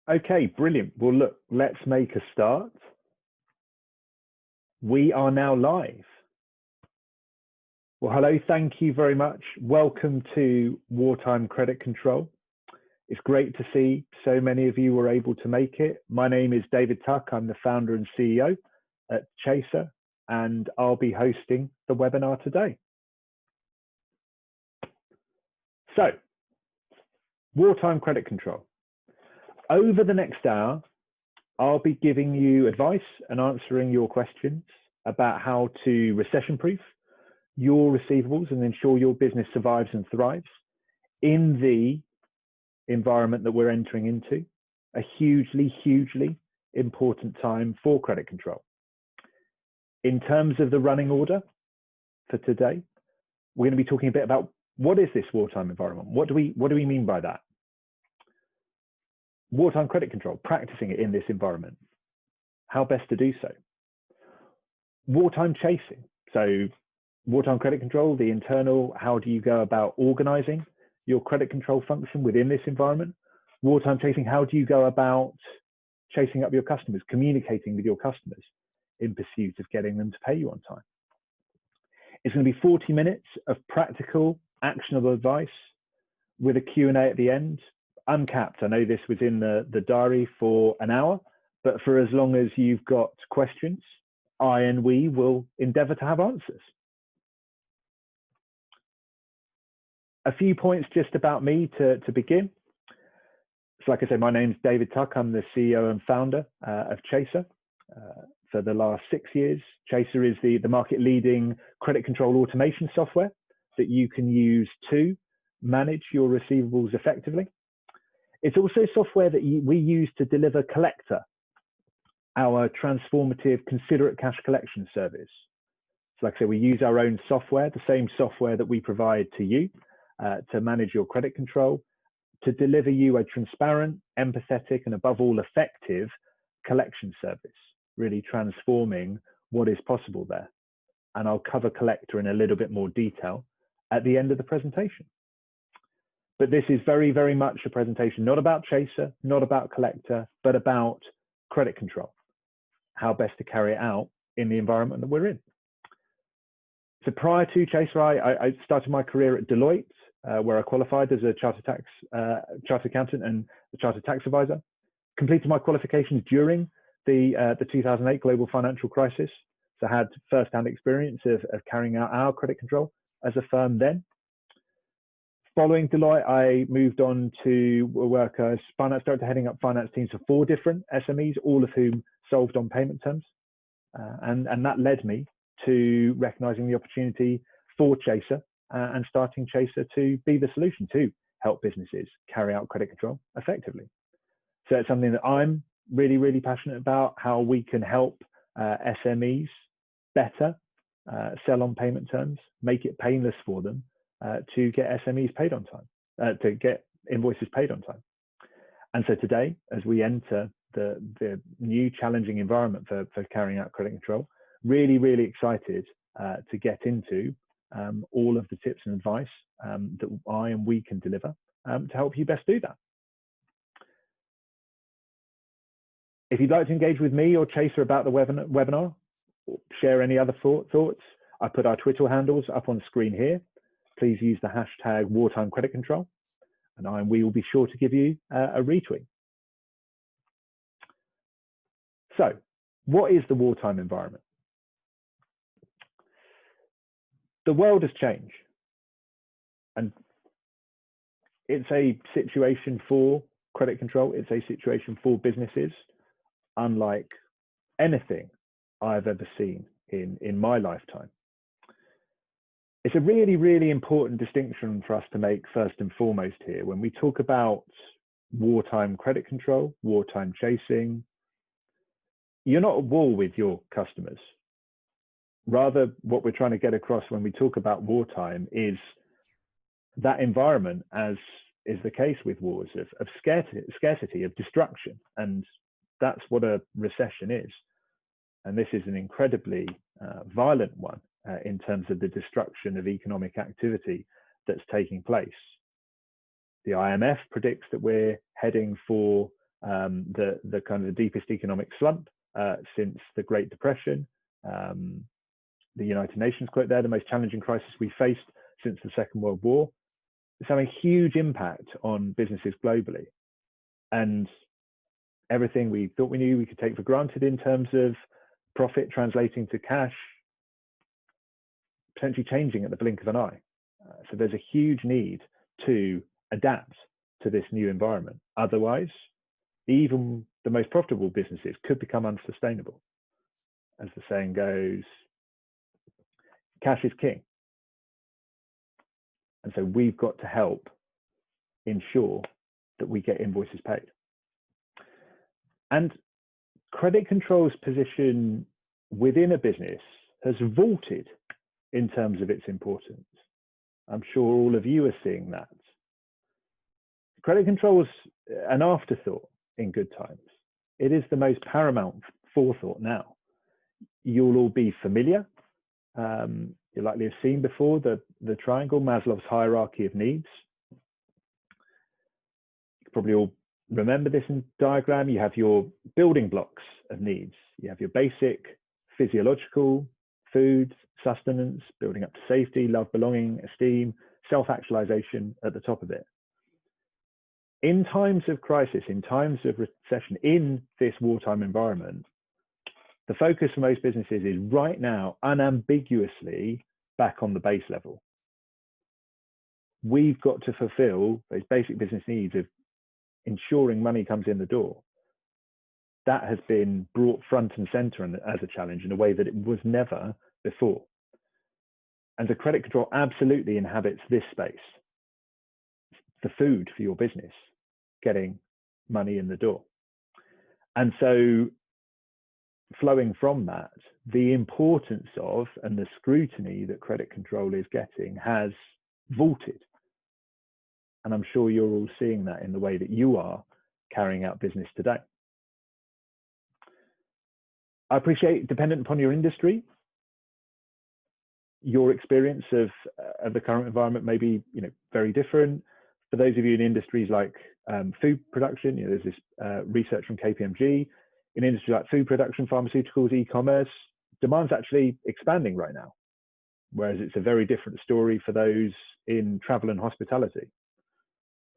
Okay, brilliant. Well, look, let's make a start. We are now live. Well, hello, thank you very much. Welcome to Wartime Credit Control. It's great to see so many of you were able to make it. My name is David Tuck. I'm the founder and CEO at Chaser, and I'll be hosting the webinar today. So, Wartime Credit Control. Over the next hour, I'll be giving you advice and answering your questions about how to recession-proof your receivables and ensure your business survives and thrives in the environment that we're entering into, a hugely, hugely important time for credit control. In terms of the running order for today, we're going to be talking a bit about what is this wartime environment? What do we mean by that? Wartime credit control, practicing it in this environment. How best to do so? Wartime chasing. So wartime credit control, the internal, how do you go about organizing your credit control function within this environment? Wartime chasing, how do you go about chasing up your customers, communicating with your customers in pursuit of getting them to pay you on time? It's going to be 40 minutes of practical, actionable advice with a Q&A at the end, uncapped. I know this was in the diary for an hour, but for as long as you've got questions, I and we will endeavor to have answers. A few points just about me to begin. So like I said, my name's David Tuck. I'm the CEO and founder of Chaser. For the last 6 years, Chaser is the market leading credit control automation software that you can use to manage your receivables effectively. It's also software that we use to deliver Collector, our transformative considerate cash collection service. So like I said, we use our own software, the same software that we provide to you to manage your credit control, to deliver you a transparent, empathetic, and above all, effective collection service, really transforming what is possible there. And I'll cover Collector in a little bit more detail at the end of the presentation. But this is very, very much a presentation, not about Chaser, not about Collector, but about credit control, how best to carry it out in the environment that we're in. So prior to Chaser, I started my career at Deloitte, where I qualified as a chartered accountant and a chartered tax advisor. Completed my qualifications during the 2008 global financial crisis. So I had first-hand experience of carrying out our credit control as a firm then. Following Deloitte, I moved on to work as finance director, heading up finance teams for 4 different SMEs, all of whom solved on payment terms. And that led me to recognizing the opportunity for Chaser and starting Chaser to be the solution to help businesses carry out credit control effectively. So it's something that I'm really, really passionate about, how we can help SMEs better sell on payment terms, make it painless for them to get SMEs paid on time, to get invoices paid on time. And so today, as we enter the new challenging environment for carrying out credit control, really, really excited to get into all of the tips and advice that I and we can deliver to help you best do that. If you'd like to engage with me or Chaser about the webinar, or share any other thoughts, I put our Twitter handles up on screen here. Please use the hashtag Wartime Credit Control, and we will be sure to give you a retweet. So, what is the wartime environment? The world has changed, and it's a situation for credit control. It's a situation for businesses unlike anything I've ever seen in my lifetime. It's a really, really important distinction for us to make first and foremost here. When we talk about wartime credit control, wartime chasing, you're not at war with your customers. Rather, what we're trying to get across when we talk about wartime is that environment, as is the case with wars, of scarcity, of destruction. And that's what a recession is. And this is an incredibly violent one in terms of the destruction of economic activity that's taking place. The IMF predicts that we're heading for the kind of the deepest economic slump since the Great Depression. The United Nations quote there, the most challenging crisis we faced since the Second World War. It's having a huge impact on businesses globally. And everything we thought we knew we could take for granted in terms of profit translating to cash, potentially changing at the blink of an eye. So there's a huge need to adapt to this new environment. Otherwise, even the most profitable businesses could become unsustainable. As the saying goes, cash is king. And so we've got to help ensure that we get invoices paid. And credit control's position within a business has vaulted in terms of its importance. I'm sure all of you are seeing that. Credit control is an afterthought in good times. It is the most paramount forethought now. You'll all be familiar. You likely have seen before the triangle, Maslow's hierarchy of needs. You probably all remember this in diagram. You have your building blocks of needs. You have your basic physiological, food, sustenance, building up to safety, love, belonging, esteem, self-actualization at the top of it. In times of crisis, in times of recession, in this wartime environment, the focus for most businesses is right now unambiguously back on the base level. We've got to fulfill those basic business needs of ensuring money comes in the door. That has been brought front and center as a challenge in a way that it was never before. And the credit control absolutely inhabits this space. The food for your business, getting money in the door. And so flowing from that, the importance of and the scrutiny that credit control is getting has vaulted. And I'm sure you're all seeing that in the way that you are carrying out business today. I appreciate, dependent upon your industry, your experience of the current environment may be very different. For those of you in industries like food production, there's this research from KPMG. In industries like food production, pharmaceuticals, e-commerce, demand's actually expanding right now, whereas it's a very different story for those in travel and hospitality.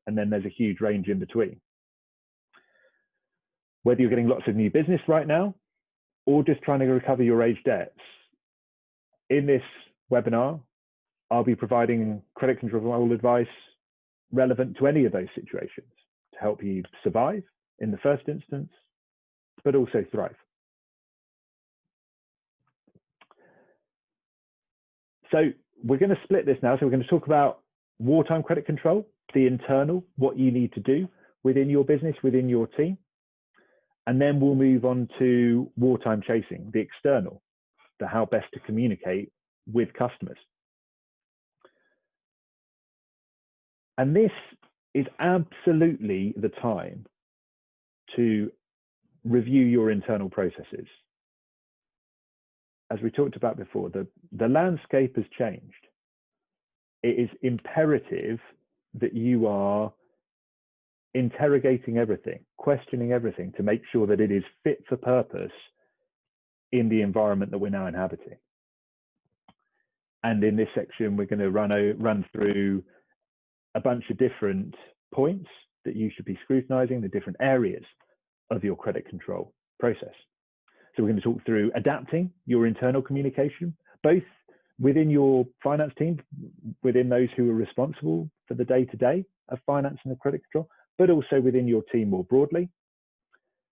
And then there's a huge range in between. Whether you're getting lots of new business right now or just trying to recover your aged debts, in this webinar, I'll be providing credit control advice relevant to any of those situations to help you survive in the first instance, but also thrive. So we're going to split this now. So we're going to talk about wartime credit control, the internal, what you need to do within your business, within your team. And then we'll move on to wartime chasing, the external, the how best to communicate with customers. And this is absolutely the time to review your internal processes. As we talked about before, the landscape has changed. It is imperative that you are interrogating everything, questioning everything to make sure that it is fit for purpose in the environment that we're now inhabiting. And in this section, we're going to run through a bunch of different points that you should be scrutinizing, the different areas of your credit control process. So we're going to talk through adapting your internal communication, both within your finance team, within those who are responsible for the day-to-day of finance and the credit control, but also within your team more broadly.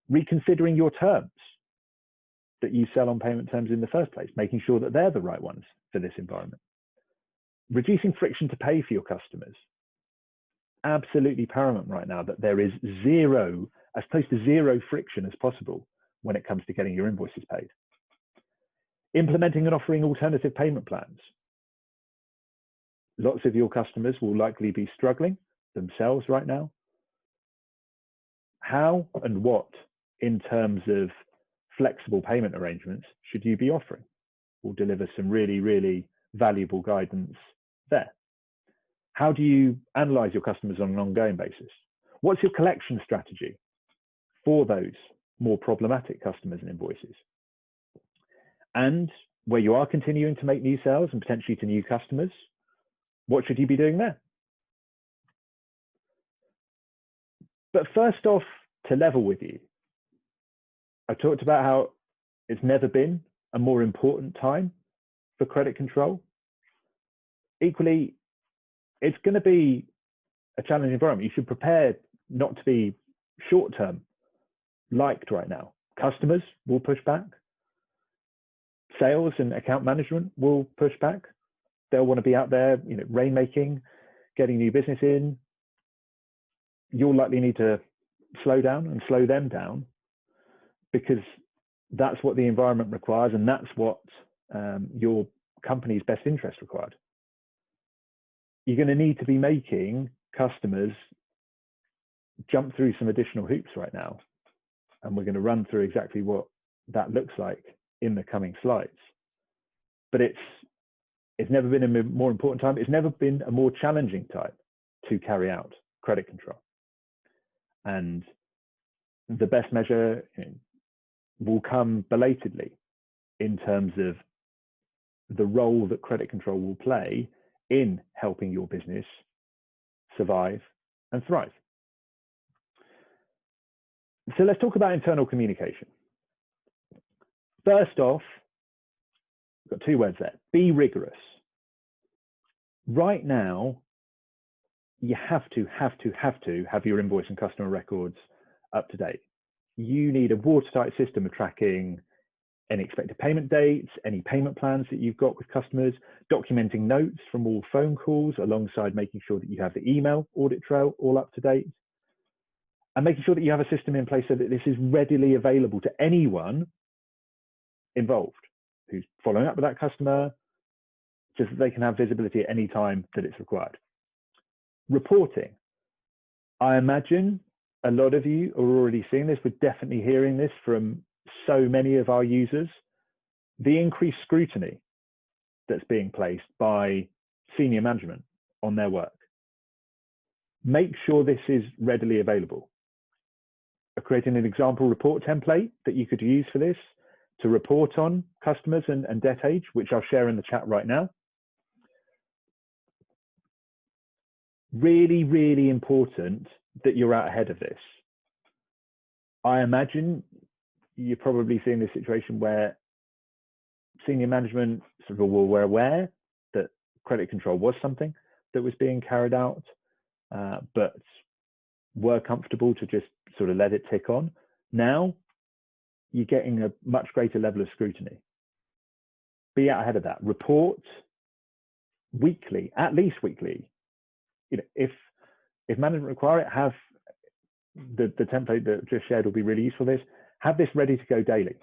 Reconsidering your terms that you sell on payment terms in the first place, making sure that they're the right ones for this environment. Reducing friction to pay for your customers. Absolutely paramount right now that there is zero, as close to zero friction as possible when it comes to getting your invoices paid. Implementing and offering alternative payment plans. Lots of your customers will likely be struggling themselves right now. How and what, in terms of flexible payment arrangements, should you be offering? We'll deliver some really, really valuable guidance there. How do you analyze your customers on an ongoing basis? What's your collection strategy? for those more problematic customers and invoices. And where you are continuing to make new sales and potentially to new customers, what should you be doing there? But first off, to level with you, I talked about how it's never been a more important time for credit control. Equally, it's going to be a challenging environment. You should prepare not to be short-term liked right now. Customers will push back. Sales and account management will push back. They'll want to be out there, rainmaking, getting new business in. You'll likely need to slow down and slow them down, because that's what the environment requires, and that's what your company's best interest required. You're going to need to be making customers jump through some additional hoops right now, and we're going to run through exactly what that looks like in the coming slides. But it's never been a more important time. It's never been a more challenging time to carry out credit control. And the best measure will come belatedly in terms of the role that credit control will play in helping your business survive and thrive. So let's talk about internal communication. First off, we've got two words there: be rigorous. Right now, you have to have your invoice and customer records up to date. You need a watertight system of tracking any expected payment dates, any payment plans that you've got with customers, documenting notes from all phone calls, alongside making sure that you have the email audit trail all up to date, and making sure that you have a system in place so that this is readily available to anyone involved who's following up with that customer, just that they can have visibility at any time that it's required. Reporting. I imagine a lot of you are already seeing this. We're definitely hearing this from so many of our users. The increased scrutiny that's being placed by senior management on their work. Make sure this is readily available. Creating an example report template that you could use for this to report on customers and debt age, which I'll share in the chat right now. Really, really important that you're out ahead of this. I imagine you're probably seeing this situation where senior management sort of were aware that credit control was something that was being carried out, but were comfortable to just sort of let it tick on. Now, you're getting a much greater level of scrutiny. Be out ahead of that. Report weekly, at least weekly. If management require it, have the template that I just shared will be really useful for this. Have this ready to go daily.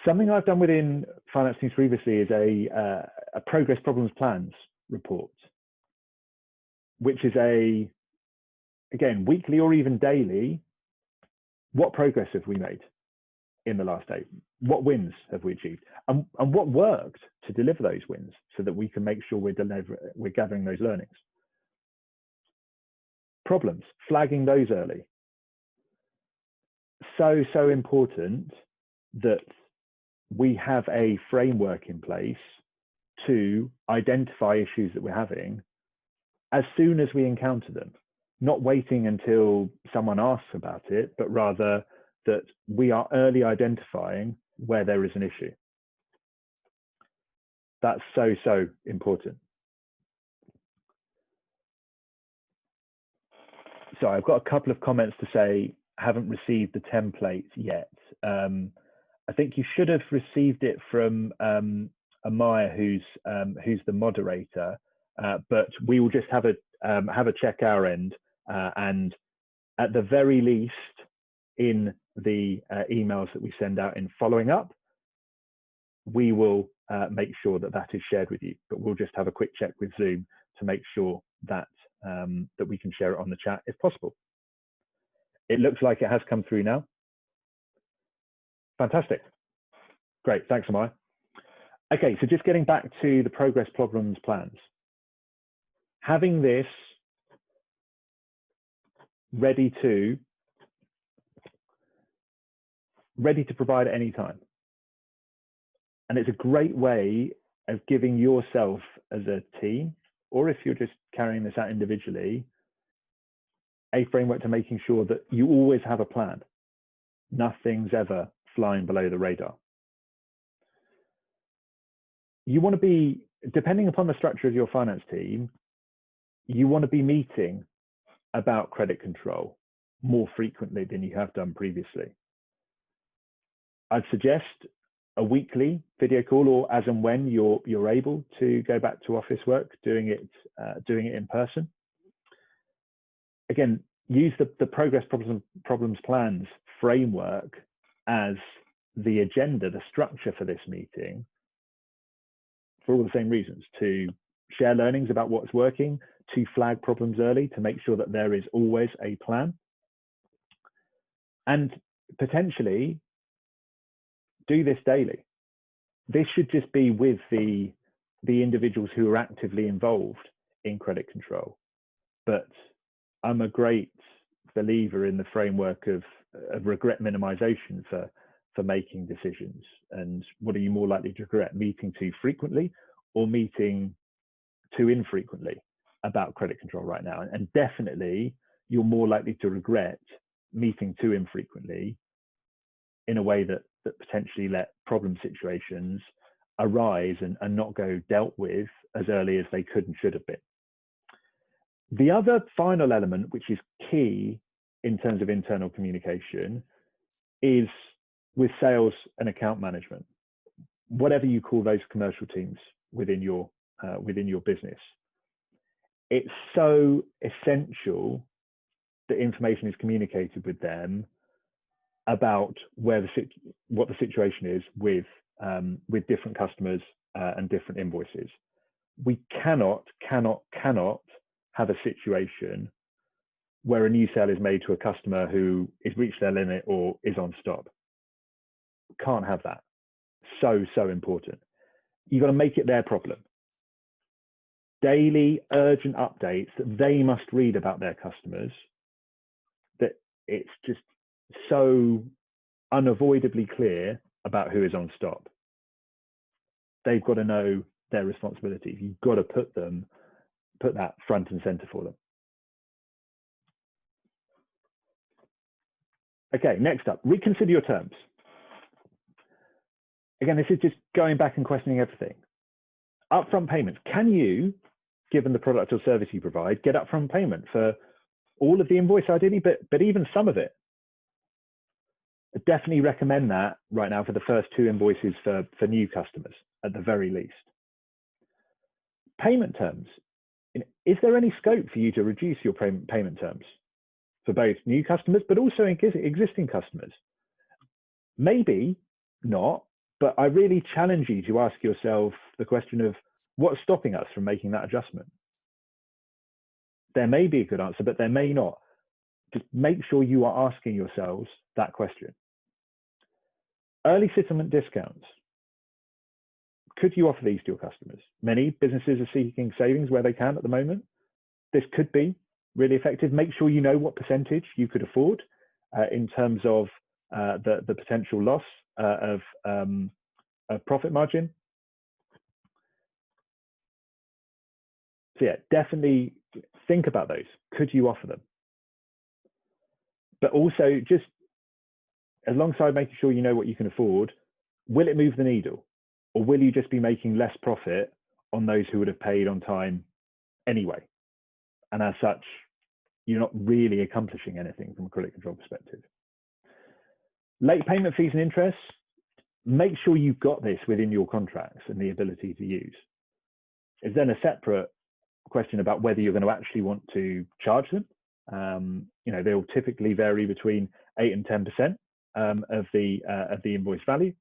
Something I've done within finance teams previously is a progress problems plans report, which is again, weekly or even daily. What progress have we made in the last day? What wins have we achieved? And what worked to deliver those wins so that we can make sure we're gathering those learnings? Problems, flagging those early. So important that we have a framework in place to identify issues that we're having as soon as we encounter them. Not waiting until someone asks about it, but rather that we are early identifying where there is an issue. That's so important. So I've got a couple of comments to say, haven't received the template yet. I think you should have received it from Amaya, who's the moderator, but we will just have a check our end. And at the very least, in the emails that we send out in following up, we will make sure that that is shared with you. But we'll just have a quick check with Zoom to make sure that that we can share it on the chat if possible. It looks like it has come through now. Fantastic. Great, thanks, Amaya. Okay, so just getting back to the progress problems plans. Having this ready to ready to provide at any time. And it's a great way of giving yourself as a team, or if you're just carrying this out individually, a framework to making sure that you always have a plan. Nothing's ever flying below the radar. You want to be, depending upon the structure of your finance team, you want to be meeting about credit control more frequently than you have done previously. I'd suggest a weekly video call, or as and when you're able to go back to office work, doing it in person. Again, use the progress problems plans framework as the agenda, the structure for this meeting, for all the same reasons: to share learnings about what's working, to flag problems early, to make sure that there is always a plan, and potentially do this daily. This should just be with the individuals who are actively involved in credit control. But I'm a great believer in the framework of regret minimization for making decisions. And what are you more likely to regret, meeting too frequently or meeting too infrequently about credit control right now? And definitely you're more likely to regret meeting too infrequently in a way that potentially let problem situations arise and not go dealt with as early as they could and should have been. The other final element, which is key in terms of internal communication, is with sales and account management, whatever you call those commercial teams within your business. It's so essential that information is communicated with them about what the situation is with different customers and different invoices. We cannot have a situation where a new sale is made to a customer who has reached their limit or is on stop. Can't have that. So important. You've got to make it their problem. Daily urgent updates that they must read about their customers, that it's just so unavoidably clear about who is on stop. They've got to know their responsibilities. You've got to put that front and center for them. Okay, next up, reconsider your terms. Again, this is just going back and questioning everything. Upfront payments. Can you, given the product or service you provide, get upfront payment for all of the invoice ideally, but even some of it? I definitely recommend that right now for the first 2 invoices for new customers, at the very least. Payment terms. Is there any scope for you to reduce your payment terms for both new customers, but also existing customers? Maybe not, but I really challenge you to ask yourself the question of what's stopping us from making that adjustment. There may be a good answer, but there may not. Just make sure you are asking yourselves that question. Early settlement discounts. Could you offer these to your customers? Many businesses are seeking savings where they can at the moment. This could be really effective. Make sure you know what percentage you could afford in terms of the potential loss of profit margin. So yeah, definitely think about those. Could you offer them? But also, just alongside making sure you know what you can afford, will it move the needle? Or will you just be making less profit on those who would have paid on time anyway? And as such, you're not really accomplishing anything from a credit control perspective. Late payment fees and interest, make sure you've got this within your contracts and the ability to use. Is then a separate question about whether you're going to actually want to charge them. They'll typically vary between 8 and 10% of the invoice value.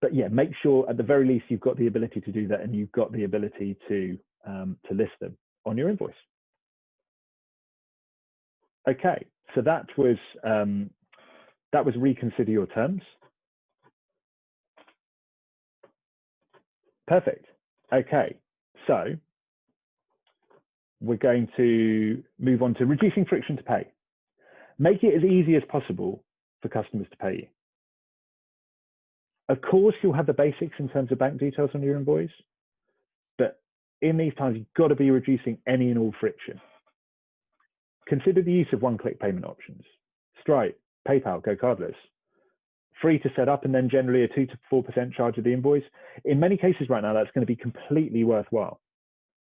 But yeah, make sure at the very least you've got the ability to do that, and you've got the ability to list them on your invoice. Okay, so that was reconsider your terms. Perfect. Okay, so we're going to move on to reducing friction to pay. Make it as easy as possible for customers to pay you. Of course, you'll have the basics in terms of bank details on your invoice, but in these times, you've got to be reducing any and all friction. Consider the use of one-click payment options. Stripe, PayPal, Go Cardless. Free to set up and then generally a 2 to 4% charge of the invoice. In many cases right now, that's going to be completely worthwhile.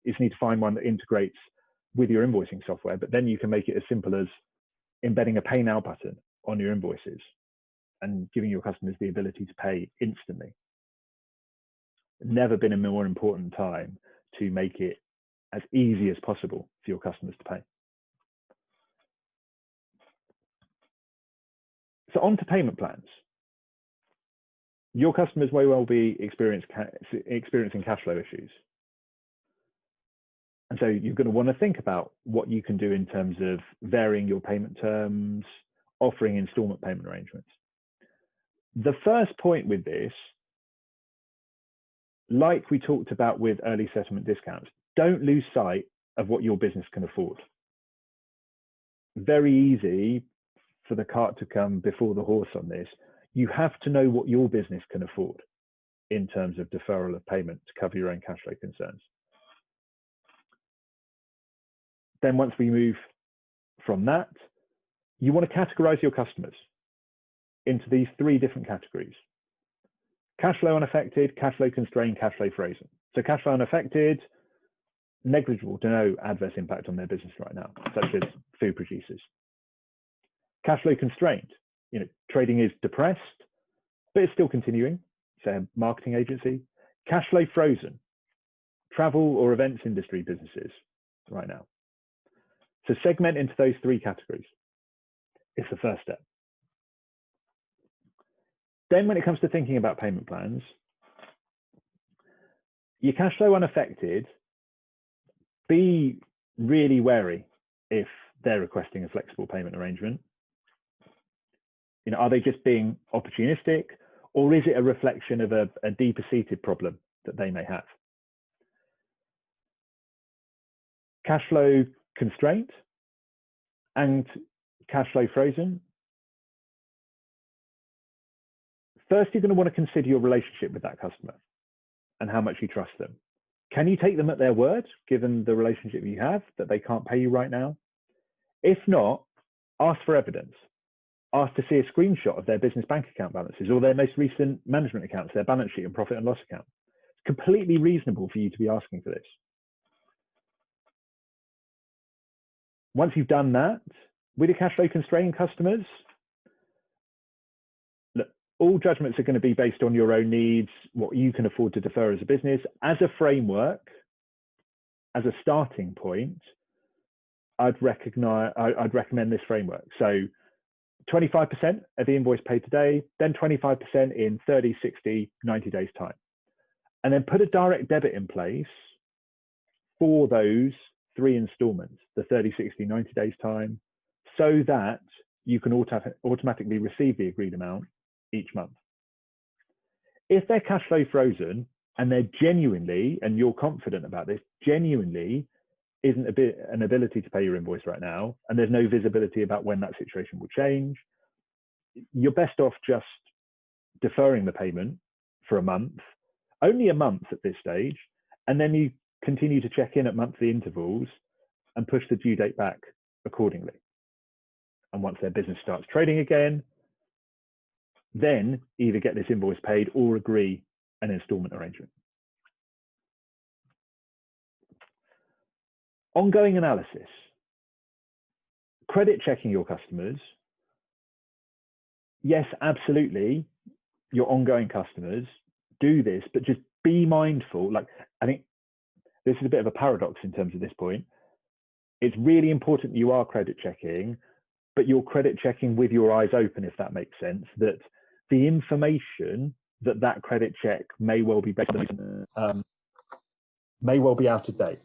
You just need to find one that integrates with your invoicing software, but then you can make it as simple as embedding a pay now button on your invoices and giving your customers the ability to pay instantly. Never been a more important time to make it as easy as possible for your customers to pay. So on to payment plans. Your customers may well be experiencing cash flow issues. And so you're going to want to think about what you can do in terms of varying your payment terms, offering installment payment arrangements. The first point with this, like we talked about with early settlement discounts, don't lose sight of what your business can afford. Very easy for the cart to come before the horse on this. You have to know what your business can afford in terms of deferral of payment to cover your own cash flow concerns. Then once we move from that, you want to categorize your customers into these 3 different categories: cash flow unaffected, cash flow constrained, cash flow frozen. So cash flow unaffected, negligible to no adverse impact on their business right now, such as food producers. Cash flow constrained, trading is depressed, but it's still continuing, say a marketing agency. Cash flow frozen, travel or events industry businesses right now. So segment into those 3 categories. It's the first step. Then when it comes to thinking about payment plans, your cash flow unaffected, be really wary if they're requesting a flexible payment arrangement. Are they just being opportunistic, or is it a reflection of a deeper seated problem that they may have? Cash flow constraint and cash flow frozen. First, you're going to want to consider your relationship with that customer and how much you trust them. Can you take them at their word, given the relationship you have, that they can't pay you right now? If not, ask for evidence. Ask to see a screenshot of their business bank account balances or their most recent management accounts, their balance sheet and profit and loss account. It's completely reasonable for you to be asking for this. Once you've done that, with your cash flow constrained customers, look, all judgments are going to be based on your own needs, what you can afford to defer as a business. As a framework, as a starting point, I'd recommend this framework. So 25% of the invoice paid today, then 25% in 30, 60, 90 days time. And then put a direct debit in place for those 3 installments, the 30, 60, 90 days time, so that you can automatically receive the agreed amount each month. If they're cash flow frozen and they're genuinely, and you're confident about this, genuinely isn't an ability to pay your invoice right now, and there's no visibility about when that situation will change, you're best off just deferring the payment for a month, only a month at this stage, and then you continue to check in at monthly intervals and push the due date back accordingly. And once their business starts trading again, then either get this invoice paid or agree an installment arrangement. Ongoing analysis. Credit checking your customers. Yes, absolutely, your ongoing customers do this, but just be mindful. I think this is a bit of a paradox in terms of this point. It's really important that you are credit checking, but you're credit checking with your eyes open, if that makes sense, that the information that credit check may well be based on may well be out of date.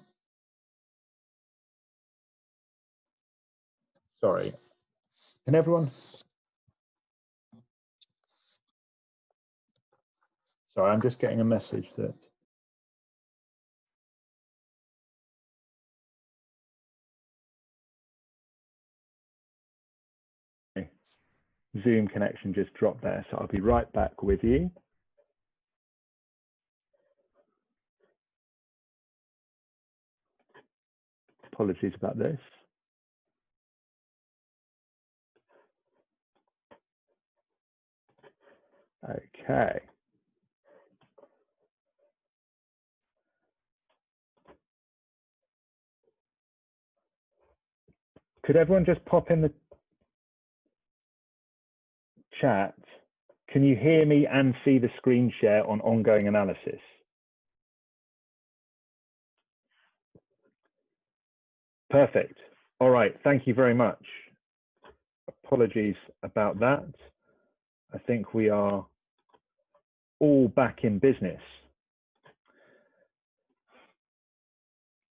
Sorry, can everyone? Sorry, I'm just getting a message that Zoom connection just dropped there, so I'll be right back with you. Apologies about this. Okay. Could everyone just pop in the chat? Can you hear me and see the screen share on ongoing analysis? Perfect. All right. Thank you very much. Apologies about that. I think we are all back in business.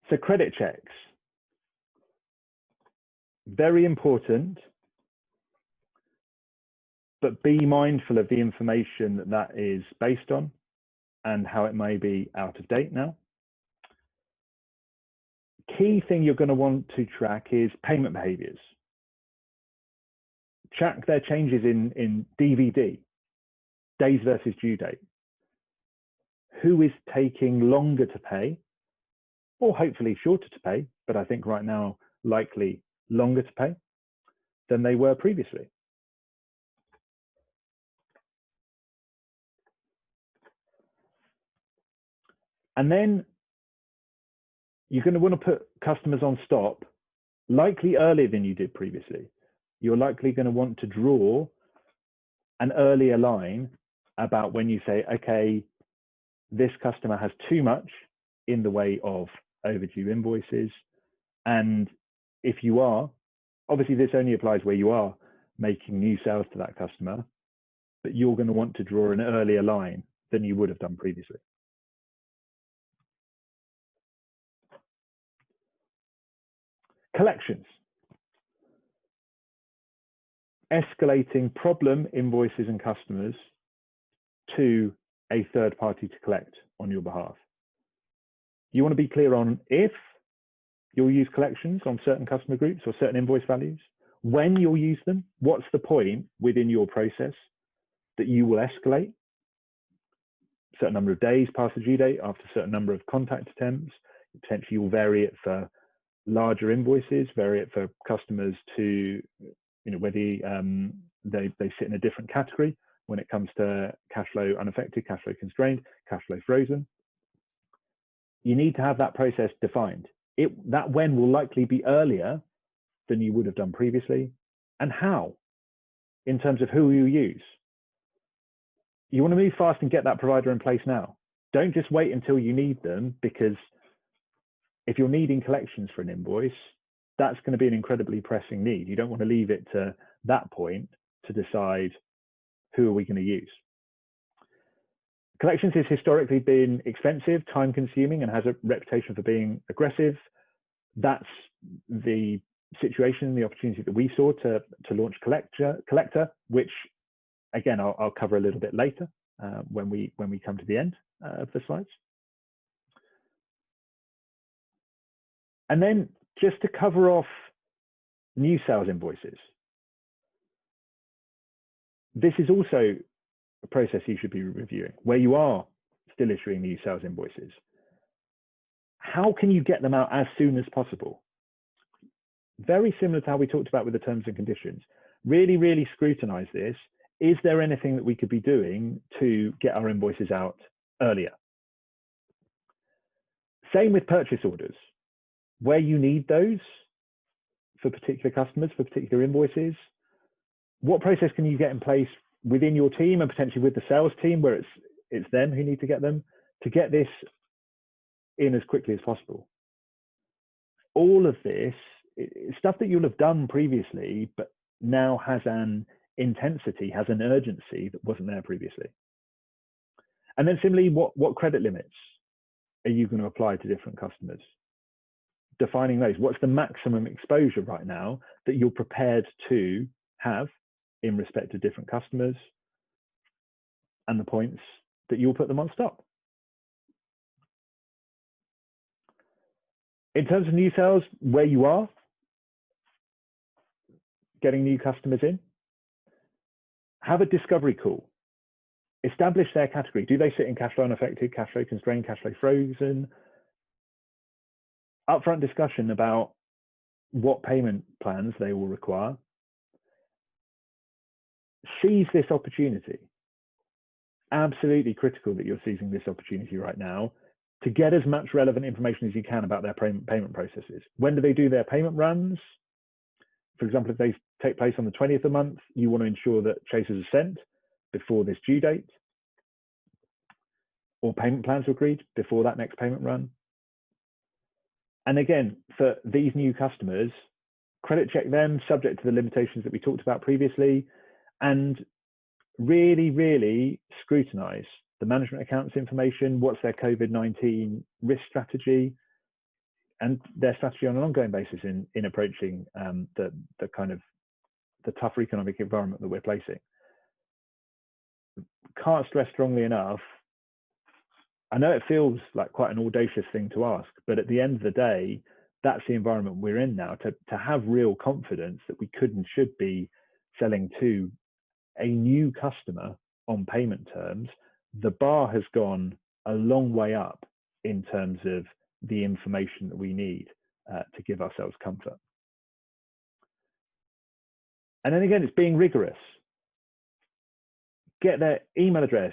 So credit checks. Very important, but be mindful of the information that that is based on and how it may be out of date now. Key thing you're going to want to track is payment behaviors. Track their changes in DVD, days versus due date. Who is taking longer to pay, or hopefully shorter to pay, but I think right now likely longer to pay than they were previously. And then you're going to want to put customers on stop likely earlier than you did previously. You're likely going to want to draw an earlier line about when you say, okay, this customer has too much in the way of overdue invoices. And if you are, obviously this only applies where you are making new sales to that customer, but you're going to want to draw an earlier line than you would have done previously. Collections. Escalating problem invoices and customers to a third party to collect on your behalf. You want to be clear on if you'll use collections on certain customer groups or certain invoice values, when you'll use them, what's the point within your process that you will escalate, a certain number of days past the due date, after a certain number of contact attempts, potentially you'll vary it for larger invoices, vary it for customers to, whether they sit in a different category when it comes to cash flow unaffected, cash flow constrained, cash flow frozen. You need to have that process defined. That when will likely be earlier than you would have done previously, and how, in terms of who you use. You want to move fast and get that provider in place now. Don't just wait until you need them, because if you're needing collections for an invoice, that's going to be an incredibly pressing need. You don't want to leave it to that point to decide who are we going to use. Collections has historically been expensive, time consuming, and has a reputation for being aggressive. That's the situation, the opportunity that we saw to launch Collector, which again, I'll cover a little bit later when we come to the end of the slides. And then just to cover off new sales invoices. This is also a process you should be reviewing, where you are still issuing new sales invoices. How can you get them out as soon as possible? Very similar to how we talked about with the terms and conditions. Really, really scrutinize this. Is there anything that we could be doing to get our invoices out earlier? Same with purchase orders. Where you need those for particular customers, for particular invoices, what process can you get in place within your team and potentially with the sales team, where it's them who need to get them, to get this in as quickly as possible? All of this is stuff that you'll have done previously, but now has an intensity, has an urgency that wasn't there previously. And then similarly, what credit limits are you going to apply to different customers? Defining those. What's the maximum exposure right now that you're prepared to have in respect to different customers, and the points that you'll put them on stop. In terms of new sales, where you are getting new customers in, have a discovery call. Establish their category. Do they sit in cash flow unaffected, cash flow constrained, cash flow frozen? Upfront discussion about what payment plans they will require. Seize this opportunity. Absolutely critical that you're seizing this opportunity right now to get as much relevant information as you can about their payment processes. When do they do their payment runs? For example, if they take place on the 20th of the month, you want to ensure that chasers are sent before this due date, or payment plans are agreed before that next payment run. And again, for these new customers, credit check them subject to the limitations that we talked about previously, and really, really scrutinize the management accounts information, what's their COVID-19 risk strategy, and their strategy on an ongoing basis in approaching the kind of the tougher economic environment that we're placing. Can't stress strongly enough, I know it feels like quite an audacious thing to ask, but at the end of the day, that's the environment we're in now, to have real confidence that we could and should be selling to a new customer on payment terms. The bar has gone a long way up in terms of the information that we need to give ourselves comfort. And then again, it's being rigorous. Get their email address,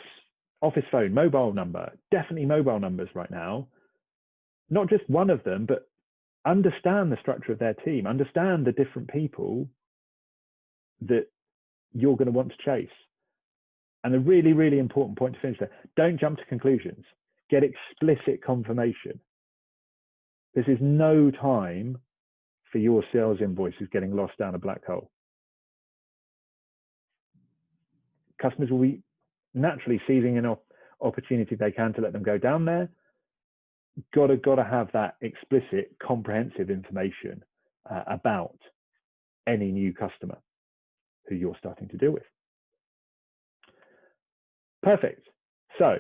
office phone, mobile number, definitely mobile numbers right now. Not just one of them, but understand the structure of their team, understand the different people that you're going to want to chase. And a really, really important point to finish there, don't jump to conclusions. Get explicit confirmation. This is no time for your sales invoices getting lost down a black hole. Customers will be naturally seizing an opportunity they can to let them go down there. Gotta have that explicit, comprehensive information about any new customer who you're starting to deal with. Perfect. So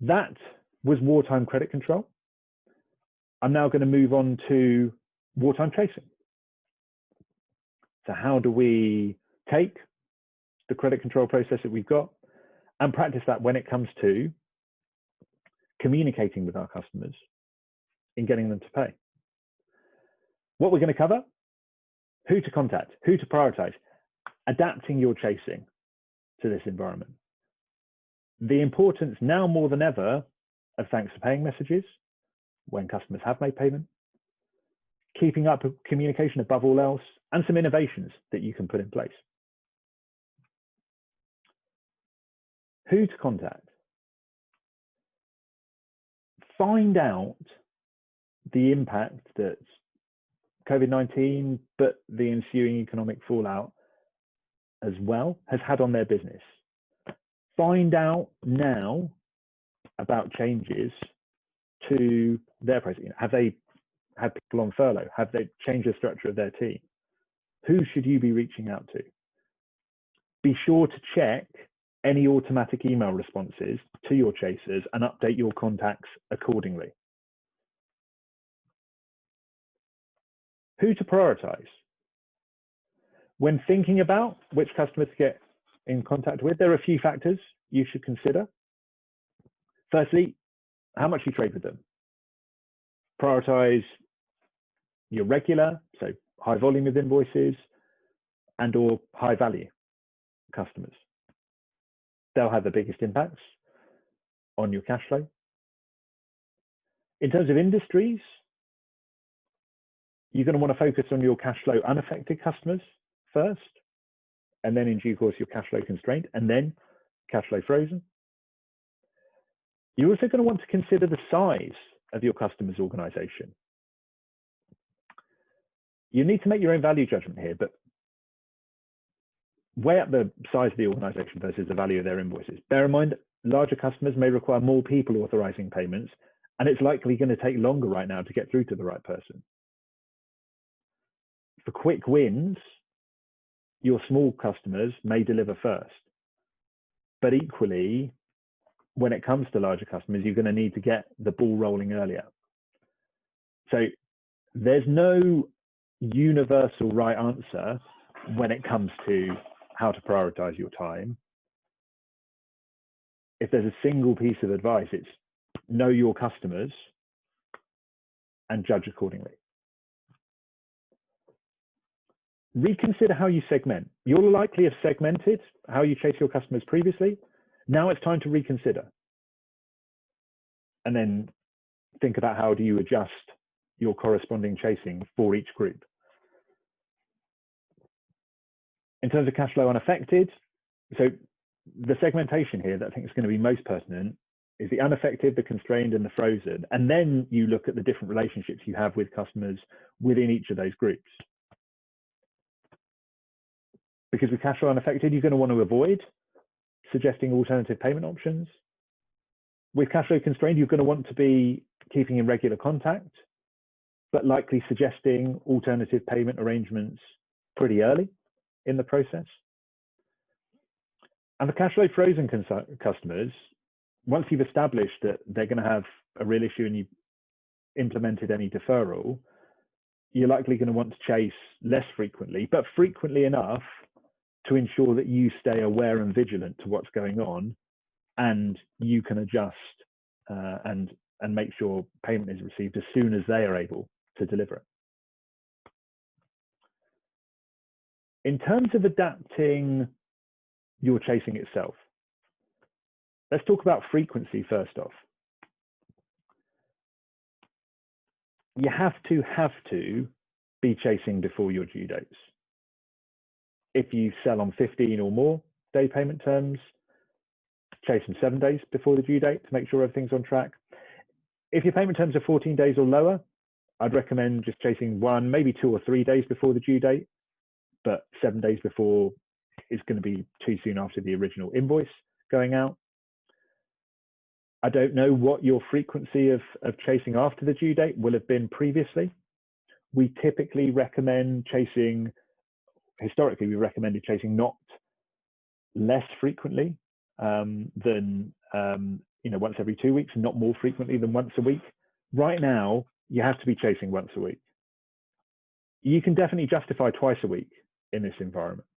that was wartime credit control. I'm now going to move on to wartime chasing. So how do we take the credit control process that we've got and practice that when it comes to communicating with our customers in getting them to pay? What we're going to cover: who to contact, who to prioritize, adapting your chasing to this environment. The importance now more than ever of thanks for paying messages when customers have made payment, keeping up communication above all else, and some innovations that you can put in place. Who to contact. Find out the impact that COVID-19, but the ensuing economic fallout as well, has had on their business. Find out now about changes to their process. Have they had people on furlough? Have they changed the structure of their team? Who should you be reaching out to? Be sure to check any automatic email responses to your chasers and update your contacts accordingly. Who to prioritize. When thinking about which customer to get in contact with, there are a few factors you should consider. Firstly, how much you trade with them. Prioritize your regular, so high volume of invoices, and or high value customers. They'll have the biggest impacts on your cash flow. In terms of industries, you're going to want to focus on your cash flow unaffected customers first, and then in due course your cash flow constrained, and then cash flow frozen. You're also going to want to consider the size of your customer's organization. You need to make your own value judgment here, but weigh up the size of the organization versus the value of their invoices. Bear in mind, larger customers may require more people authorizing payments, and it's likely going to take longer right now to get through to the right person. For quick wins, your small customers may deliver first. But equally, when it comes to larger customers, you're going to need to get the ball rolling earlier. So there's no universal right answer when it comes to how to prioritize your time, if there's a single piece of advice, it's know your customers and judge accordingly. Reconsider how you segment. You'll likely have segmented how you chase your customers previously. Now it's time to reconsider. And then think about how do you adjust your corresponding chasing for each group. In terms of cash flow unaffected, so the segmentation here that I think is going to be most pertinent is the unaffected, the constrained, and the frozen. And then you look at the different relationships you have with customers within each of those groups. Because with cash flow unaffected, you're going to want to avoid suggesting alternative payment options. With cash flow constrained, you're going to want to be keeping in regular contact, but likely suggesting alternative payment arrangements pretty early in the process. And the cash flow frozen customers, once you've established that they're going to have a real issue and you've implemented any deferral, you're likely going to want to chase less frequently, but frequently enough to ensure that you stay aware and vigilant to what's going on, and you can adjust and make sure payment is received as soon as they are able to deliver it. In terms of adapting your chasing itself, let's talk about frequency first off. You have to be chasing before your due dates. If you sell on 15 or more day payment terms, chase them 7 days before the due date to make sure everything's on track. If your payment terms are 14 days or lower, I'd recommend just chasing 1, maybe 2 or 3 days before the due date, but 7 days before is going to be too soon after the original invoice going out. I don't know what your frequency of chasing after the due date will have been previously. We typically recommend chasing, historically we recommended chasing not less frequently than once every 2 weeks, and not more frequently than once a week. Right now, you have to be chasing once a week. You can definitely justify twice a week in this environment.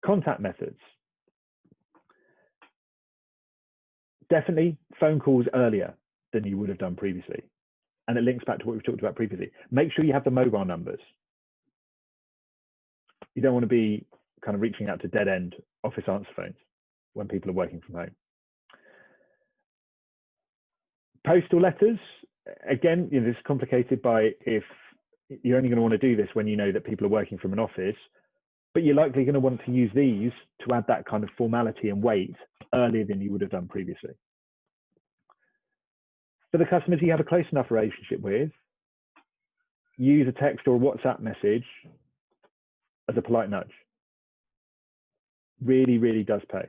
Contact methods. Definitely phone calls earlier than you would have done previously. And it links back to what we've talked about previously. Make sure you have the mobile numbers. You don't want to be kind of reaching out to dead-end office answer phones when people are working from home. Postal letters, again, this is complicated by if you're only going to want to do this when you know that people are working from an office, but you're likely going to want to use these to add that kind of formality and weight earlier than you would have done previously. For the customers you have a close enough relationship with, use a text or a WhatsApp message as a polite nudge. Really, really does pay.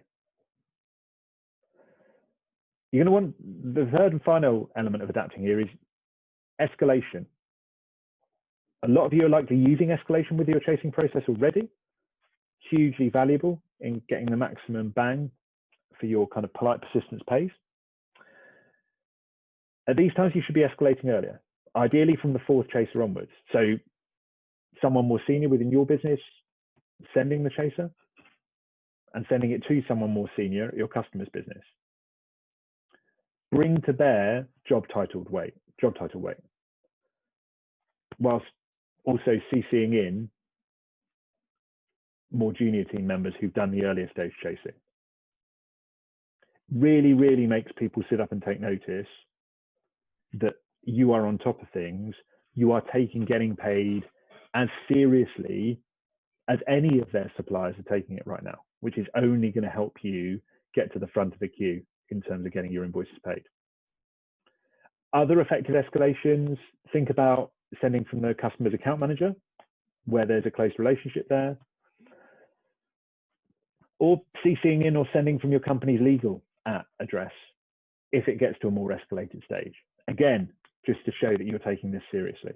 You're going to want, the third and final element of adapting here is escalation. A lot of you are likely using escalation with your chasing process already. Hugely valuable in getting the maximum bang for your kind of polite persistence pays. At these times, you should be escalating earlier, ideally from the fourth chaser onwards. So someone more senior within your business sending the chaser and sending it to someone more senior at your customer's business. Bring to bear job title weight, whilst also CCing in more junior team members who've done the earlier stage chasing. Really, really makes people sit up and take notice that you are on top of things. You are taking getting paid as seriously as any of their suppliers are taking it right now, which is only going to help you get to the front of the queue in terms of getting your invoices paid. Other effective escalations, think about sending from the customer's account manager, where there's a close relationship there, or CCing in or sending from your company's legal address if it gets to a more escalated stage. Again, just to show that you're taking this seriously.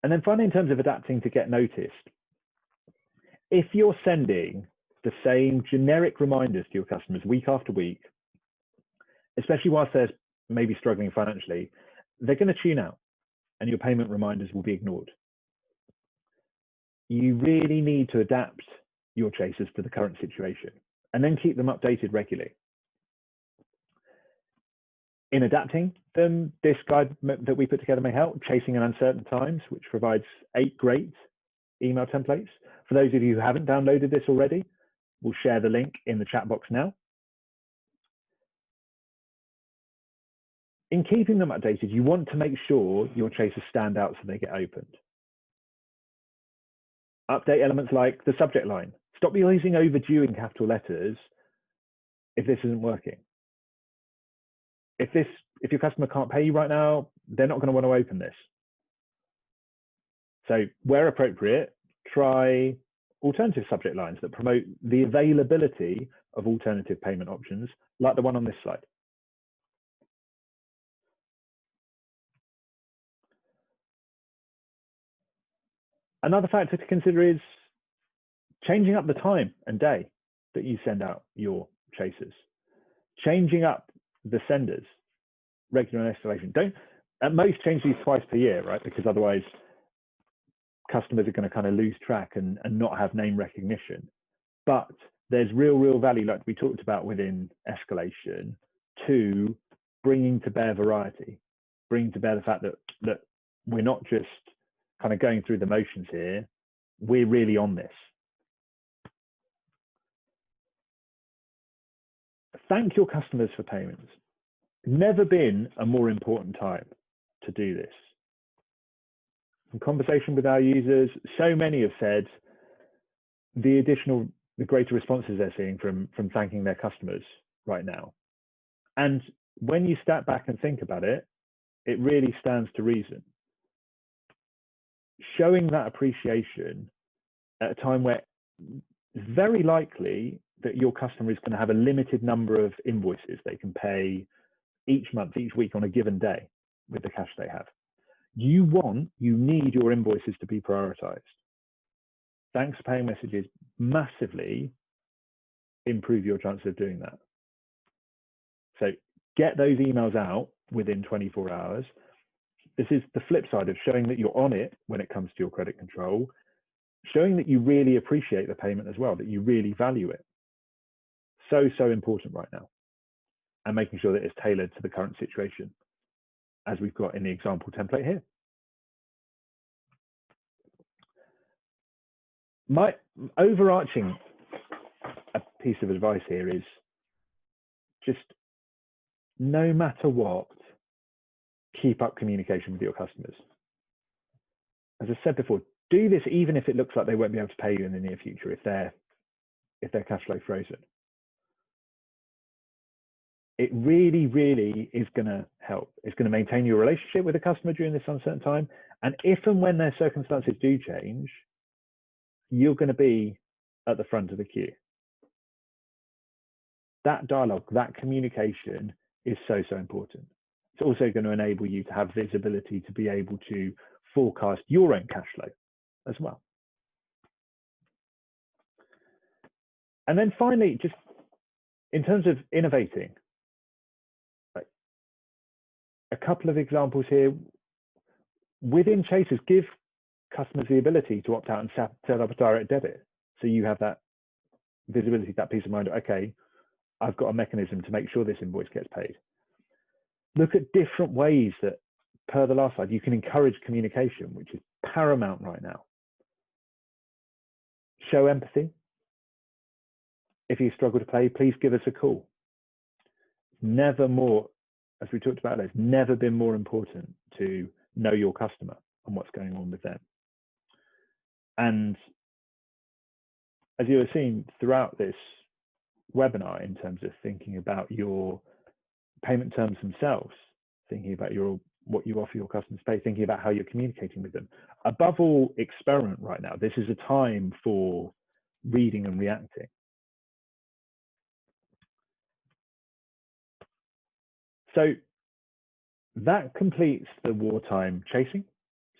And then finally, in terms of adapting to get noticed, if you're sending the same generic reminders to your customers week after week, especially whilst they're maybe struggling financially, they're going to tune out. and your payment reminders will be ignored. You really need to adapt your chasers to the current situation and then keep them updated regularly. In adapting them, this guide that we put together may help, Chasing in Uncertain Times, which provides 8 great email templates. For those of you who haven't downloaded this already, we'll share the link in the chat box now. In keeping them updated, you want to make sure your chasers stand out so they get opened. Update elements like the subject line. Stop using overdue in capital letters if this isn't working. If your customer can't pay you right now, they're not going to want to open this. So where appropriate, try alternative subject lines that promote the availability of alternative payment options, like the one on this slide. Another factor to consider is changing up the time and day that you send out your chasers. Changing up the senders, regular and escalation. Don't, at most, change these twice per year, right? Because otherwise customers are going to kind of lose track and not have name recognition. But there's real value, like we talked about within escalation, to bringing to bear variety, bringing to bear the fact that we're not just kind of going through the motions here, we're really on this. Thank your customers for payments. Never been a more important time to do this. In conversation with our users, so many have said the greater responses they're seeing from thanking their customers right now. And when you step back and think about it, it really stands to reason. Showing that appreciation at a time where it's very likely that your customer is going to have a limited number of invoices they can pay each month, each week on a given day with the cash they have. You need your invoices to be prioritized. Thanks for paying messages massively improve your chances of doing that. So get those emails out within 24 hours. This is the flip side of showing that you're on it when it comes to your credit control, showing that you really appreciate the payment as well, that you really value it. So important right now. And making sure that it's tailored to the current situation, as we've got in the example template here. My overarching piece of advice here is just, no matter what, keep up communication with your customers. As I said before, do this even if it looks like they won't be able to pay you in the near future if their cash flow frozen. It really is going to help. It's going to maintain your relationship with the customer during this uncertain time. And if and when their circumstances do change, you're going to be at the front of the queue. That dialogue, that communication is so important. It's also going to enable you to have visibility to be able to forecast your own cash flow as well. And then finally, just in terms of innovating, a couple of examples here. Within chasers, give customers the ability to opt out and set up a direct debit. So you have that visibility, that peace of mind, okay, I've got a mechanism to make sure this invoice gets paid. Look at different ways that, per the last slide, you can encourage communication, which is paramount right now. Show empathy. If you struggle to pay, please give us a call. Never more, as we talked about, it's never been more important to know your customer and what's going on with them. And as you have seen throughout this webinar, in terms of thinking about your payment terms themselves, thinking about what you offer your customers to pay, thinking about how you're communicating with them. Above all, experiment right now. This is a time for reading and reacting. So that completes the wartime chasing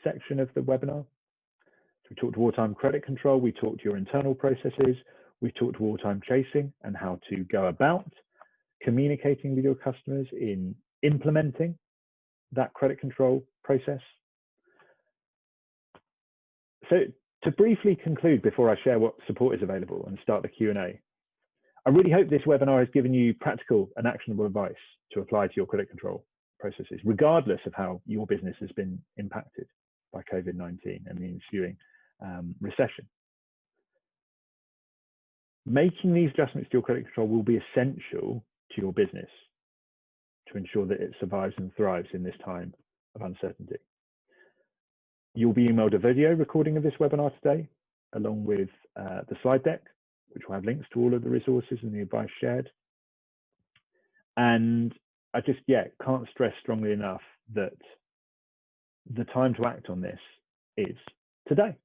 section of the webinar. So we talked wartime credit control, we talked your internal processes, we talked wartime chasing and how to go about communicating with your customers in implementing that credit control process So to briefly conclude before I share what support is available and start the Q&A, I really hope this webinar has given you practical and actionable advice to apply to your credit control processes, regardless of how your business has been impacted by COVID-19 and the ensuing recession. Making these adjustments to your credit control will be essential to your business to ensure that it survives and thrives in this time of uncertainty. You'll be emailed a video recording of this webinar today, along with the slide deck, which will have links to all of the resources and the advice shared. And I just, can't stress strongly enough that the time to act on this is today.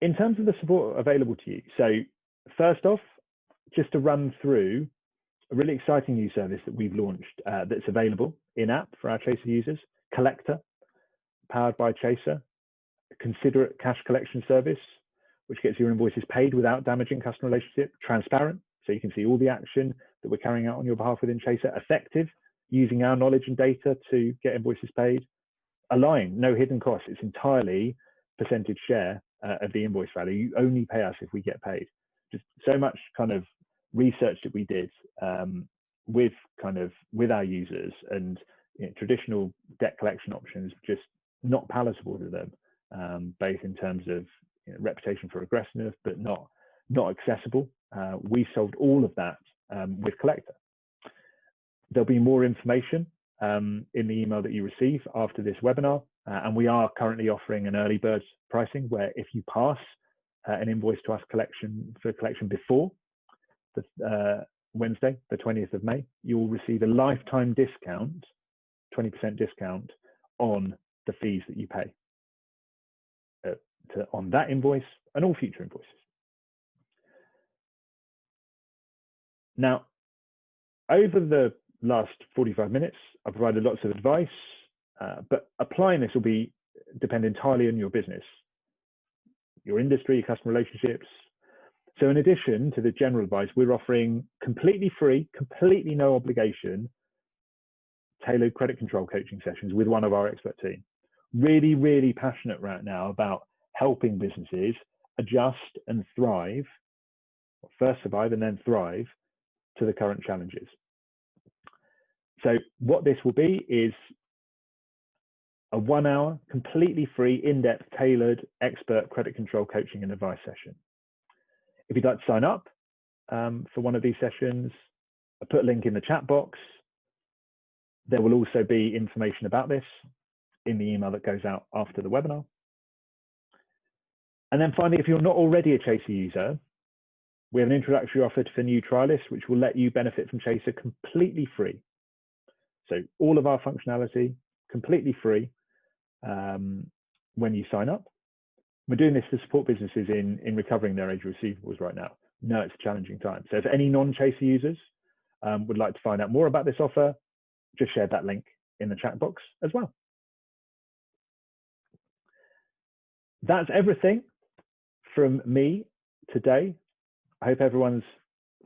In terms of the support available to you, so first off, just to run through a really exciting new service that we've launched that's available in-app for our Chaser users, Collector, powered by Chaser, a considerate cash collection service, which gets your invoices paid without damaging customer relationship, transparent, so you can see all the action that we're carrying out on your behalf within Chaser, effective, using our knowledge and data to get invoices paid, aligned, no hidden costs, it's entirely percentage share of the invoice value. You only pay us if we get paid. Just so much kind of research that we did with our users, and traditional debt collection options just not palatable to them, both in terms of reputation for aggressiveness, but not accessible. We solved all of that with Collector. There'll be more information in the email that you receive after this webinar, and we are currently offering an early bird pricing where if you pass an invoice to us for collection before the Wednesday, the 20th of May, you'll receive a lifetime discount, 20% discount on the fees that you pay on that invoice and all future invoices. Now, over the last 45 minutes, I've provided lots of advice, but applying this will depend entirely on your business, your industry, your customer relationships. So in addition to the general advice, we're offering completely free, completely no obligation, tailored credit control coaching sessions with one of our expert team. Really, really passionate right now about helping businesses adjust and thrive, or first survive and then thrive to the current challenges. So what this will be is a 1 hour, completely free, in-depth, tailored, expert credit control coaching and advice session. If you'd like to sign up for one of these sessions, I'll put a link in the chat box. There will also be information about this in the email that goes out after the webinar. And then finally, if you're not already a Chaser user, we have an introductory offer for new trialists, which will let you benefit from Chaser completely free. So all of our functionality, completely free when you sign up. We're doing this to support businesses in recovering their age receivables right now. No, it's a challenging time. So if any non-Chaser users would like to find out more about this offer, just share that link in the chat box as well. That's everything from me today. I hope everyone's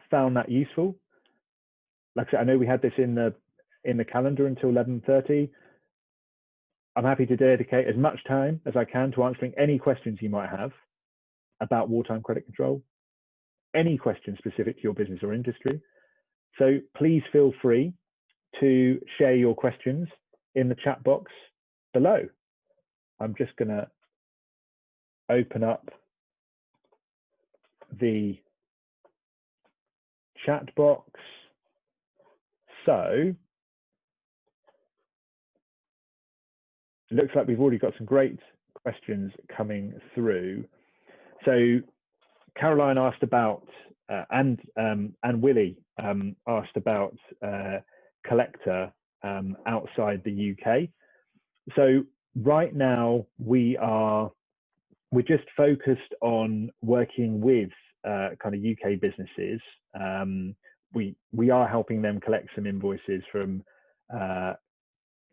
found that useful. Like I said, I know we had this in the calendar until 11:30. I'm happy to dedicate as much time as I can to answering any questions you might have about wartime credit control, any questions specific to your business or industry. So please feel free to share your questions in the chat box below. I'm just going to open up the chat box. So it looks like we've already got some great questions coming through. So Caroline asked about, and Willie asked about Collector outside the UK. So right now we're just focused on working with kind of UK businesses. We are helping them collect some invoices from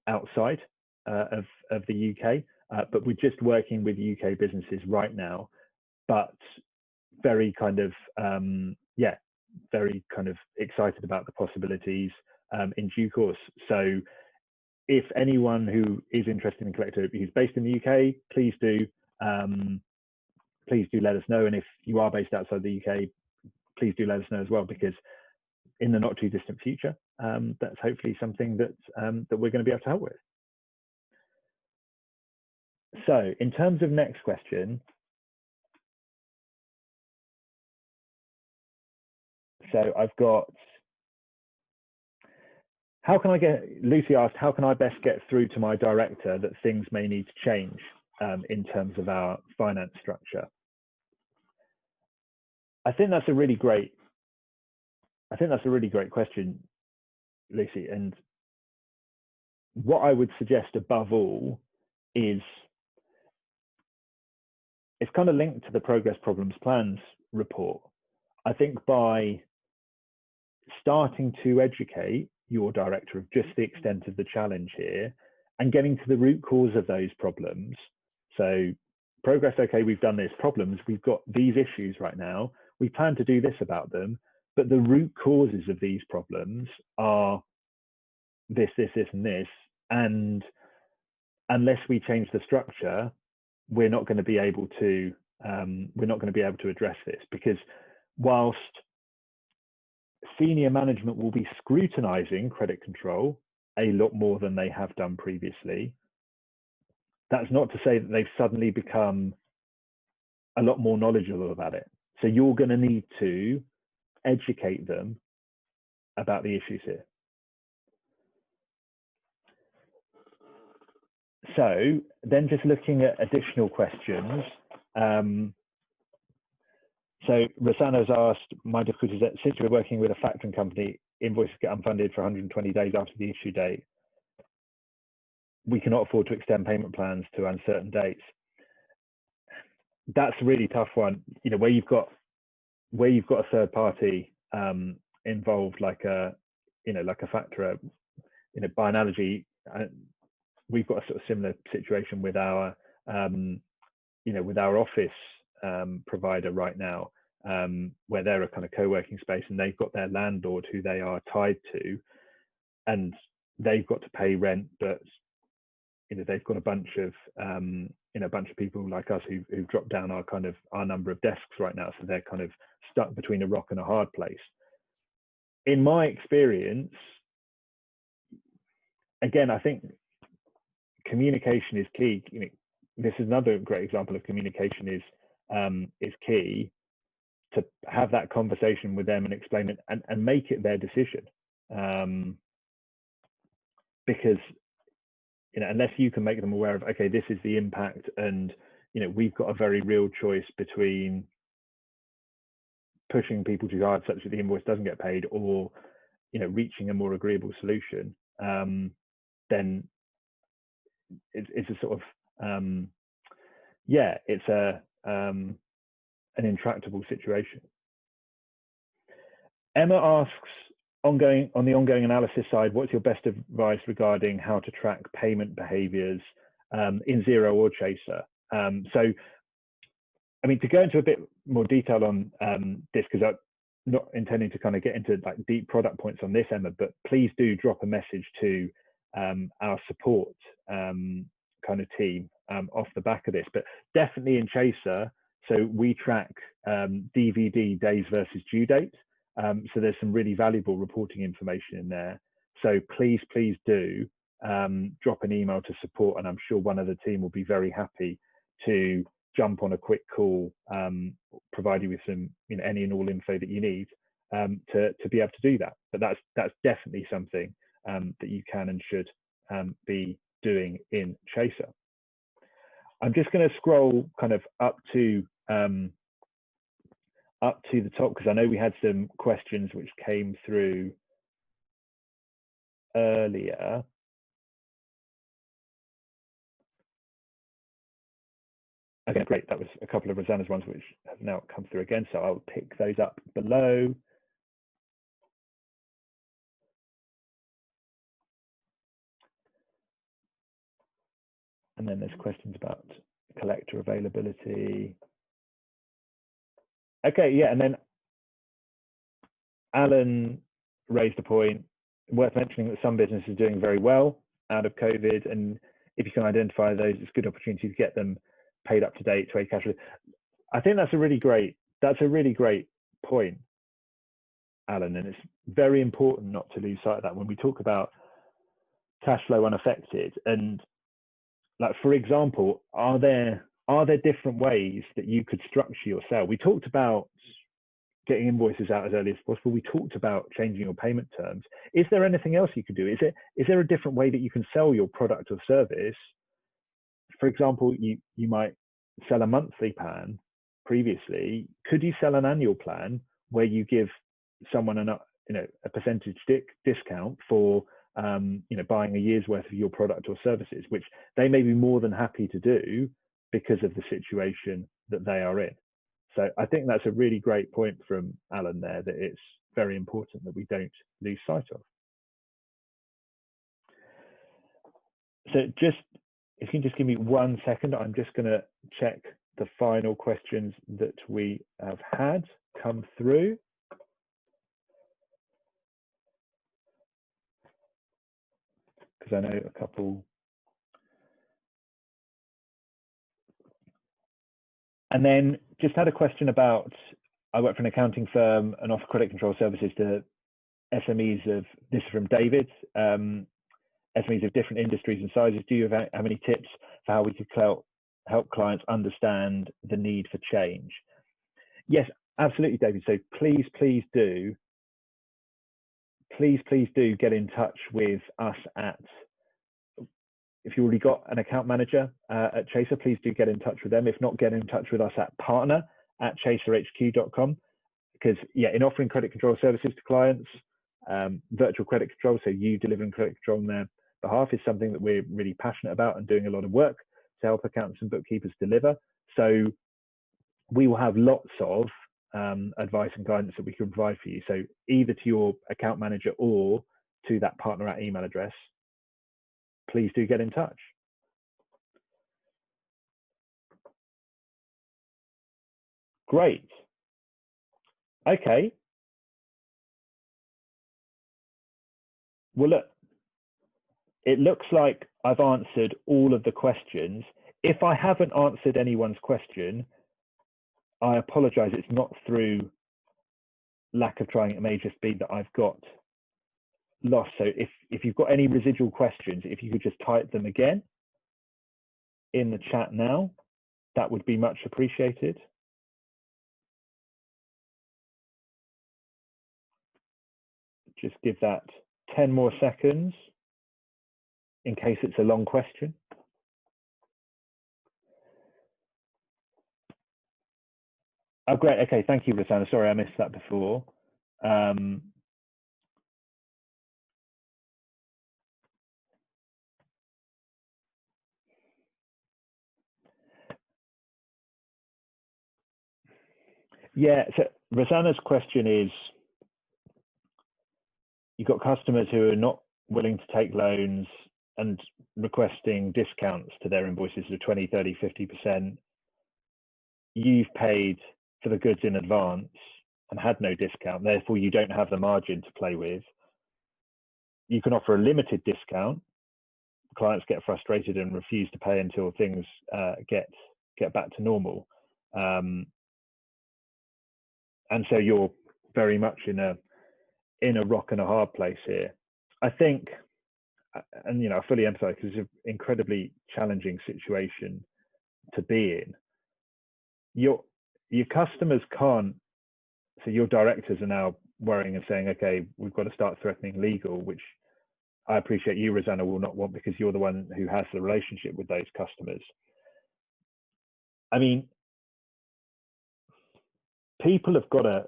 outside of the UK, but we're just working with UK businesses right now, but very kind of very kind of excited about the possibilities in due course. So if anyone who is interested in Collector who's based in the UK, please do please do let us know. And if you are based outside the UK, please do let us know as well, because in the not too distant future, that's hopefully something that we're going to be able to help with. So in terms of next question, so I've got, Lucy asked, how can I best get through to my director that things may need to change in terms of our finance structure? I think that's a really great question, Lucy. And what I would suggest above all is, it's kind of linked to the Progress Problems Plans report. I think by starting to educate your director of just the extent of the challenge here and getting to the root cause of those problems. So progress, okay, we've done this. Problems, we've got these issues right now. We plan to do this about them, but the root causes of these problems are this, this, this, and this. And unless we change the structure, we're not going to be able to address this, because whilst senior management will be scrutinizing credit control a lot more than they have done previously, that's not to say that they've suddenly become a lot more knowledgeable about it. So you're going to need to educate them about the issues here. So then just looking at additional questions. So Rosanna's asked, my difficulty is that since we're working with a factoring company, invoices get unfunded for 120 days after the issue date. We cannot afford to extend payment plans to uncertain dates. That's a really tough one. You know, where you've got a third party involved, like a factorer. You know, by analogy, we've got a sort of similar situation with our office provider right now, where they're a kind of co-working space, and they've got their landlord who they are tied to, and they've got to pay rent, but they've got a bunch of people like us who've dropped down our number of desks right now, so they're kind of stuck between a rock and a hard place. In my experience, again, I think communication is key. This is another great example of communication is key, to have that conversation with them and explain it and make it their decision, because unless you can make them aware of, okay, this is the impact, and we've got a very real choice between pushing people too hard such that the invoice doesn't get paid, or reaching a more agreeable solution, then it's a sort of it's an intractable situation. Emma asks, on the ongoing analysis side, what's your best advice regarding how to track payment behaviors in Xero or Chaser? So, I mean, to go into a bit more detail on this, because I'm not intending to kind of get into like deep product points on this, Emma, but please do drop a message to our support kind of team off the back of this. But definitely in Chaser, so we track DVD days versus due date. So there's some really valuable reporting information in there. So please do drop an email to support, and I'm sure one of the team will be very happy to jump on a quick call, provide you with some any and all info that you need to be able to do that. But that's definitely something that you can and should be doing in Chaser. I'm just going to scroll kind of up to the top, because I know we had some questions which came through earlier. Okay, great. That was a couple of Rosanna's ones which have now come through again, so I'll pick those up below. And then there's questions about collector availability. Okay, yeah, and then Alan raised a point worth mentioning that some businesses are doing very well out of COVID, and if you can identify those, it's a good opportunity to get them paid up to date, trade cash flow. I think that's a really great point, Alan, and it's very important not to lose sight of that when we talk about cash flow unaffected. And like, for example, are there different ways that you could structure your sale? We talked about getting invoices out as early as possible. We talked about changing your payment terms. Is there anything else you could do? Is there a different way that you can sell your product or service? For example, you might sell a monthly plan previously. Could you sell an annual plan where you give someone a percentage discount for buying a year's worth of your product or services, which they may be more than happy to do because of the situation that they are in? So I think that's a really great point from Alan there, that it's very important that we don't lose sight of. So just, if you can just give me 1 second, I'm just going to check the final questions that we have had come through. Because I know a couple. And then just had a question about, I work for an accounting firm and offer credit control services to SMEs of, this is from David, SMEs of different industries and sizes. Do you have any tips for how we could help clients understand the need for change? Yes, absolutely, David. So please do get in touch with us at, if you already got an account manager at Chaser, please do get in touch with them. If not, get in touch with us at partner@chaserhq.com. Because in offering credit control services to clients, virtual credit control, so you delivering credit control on their behalf, is something that we're really passionate about and doing a lot of work to help accountants and bookkeepers deliver. So we will have lots of advice and guidance that we can provide for you. So either to your account manager or to that partner at email address, please do get in touch. Great. Okay. Well, look, it looks like I've answered all of the questions. If I haven't answered anyone's question, I apologize. It's not through lack of trying. It may just be that I've got lost. So if you've got any residual questions, if you could just type them again in the chat now, that would be much appreciated. Just give that 10 more seconds in case it's a long question. Oh, great. Okay, thank you, Rosanna. Sorry, I missed that before. Yeah, so Rosanna's question is, you've got customers who are not willing to take loans and requesting discounts to their invoices of 20, 30, 50%. You've paid for the goods in advance and had no discount, therefore you don't have the margin to play with. You can offer a limited discount. Clients get frustrated and refuse to pay until things get back to normal. And so you're very much in a rock and a hard place here. I think, and I fully empathize, because it's an incredibly challenging situation to be in. Your customers can't, so your directors are now worrying and saying, okay, we've got to start threatening legal, which I appreciate you, Rosanna, will not want, because you're the one who has the relationship with those customers. I mean, people have got to,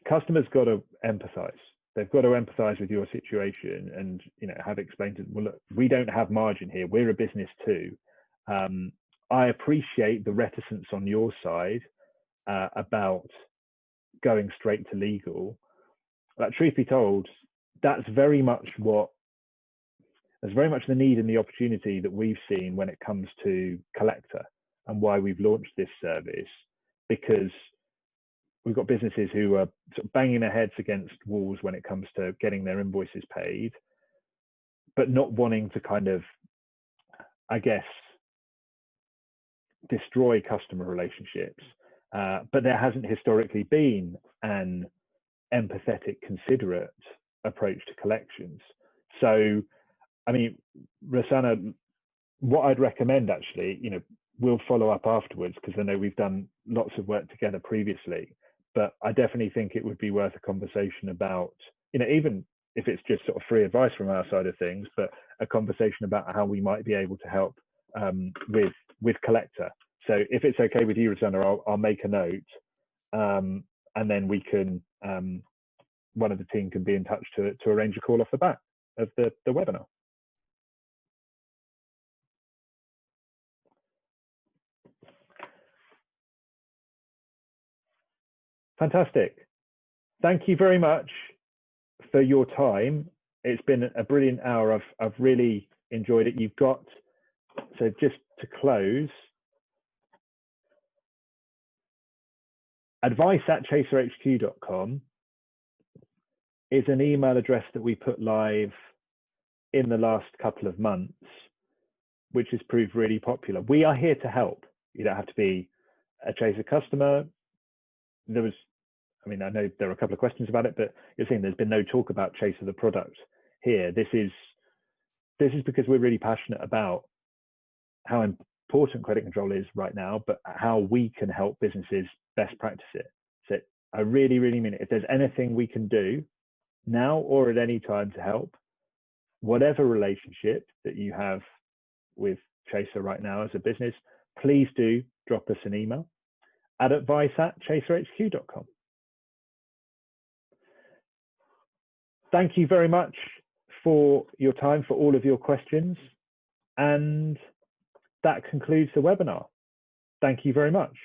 customers got to empathize. They've got to empathize with your situation and, have explained to them, well, look, we don't have margin here. We're a business too. I appreciate the reticence on your side about going straight to legal. But truth be told, that's very much the need and the opportunity that we've seen when it comes to Collector, and why we've launched this service, because we've got businesses who are sort of banging their heads against walls when it comes to getting their invoices paid, but not wanting to kind of, I guess, destroy customer relationships, but there hasn't historically been an empathetic, considerate approach to collections. So, I mean, Rosanna, what I'd recommend actually, we'll follow up afterwards because I know we've done lots of work together previously, but I definitely think it would be worth a conversation about, even if it's just sort of free advice from our side of things, but a conversation about how we might be able to help with Collector. So if it's okay with you, Rosanna, I'll make a note, and then we can, one of the team can be in touch to arrange a call off the back of the webinar. Fantastic. Thank you very much for your time. It's been a brilliant hour. I've really enjoyed it. You've got, so just to close, advice@chaserhq.com is an email address that we put live in the last couple of months, which has proved really popular. We are here to help. You don't have to be a Chaser customer. I know there are a couple of questions about it, but you're saying there's been no talk about Chaser the product here. This is because we're really passionate about how important credit control is right now, but how we can help businesses best practice it. So I really, really mean it. If there's anything we can do now or at any time to help, whatever relationship that you have with Chaser right now as a business, please do drop us an email at advice@chaserhq.com. Thank you very much for your time, for all of your questions. And that concludes the webinar. Thank you very much.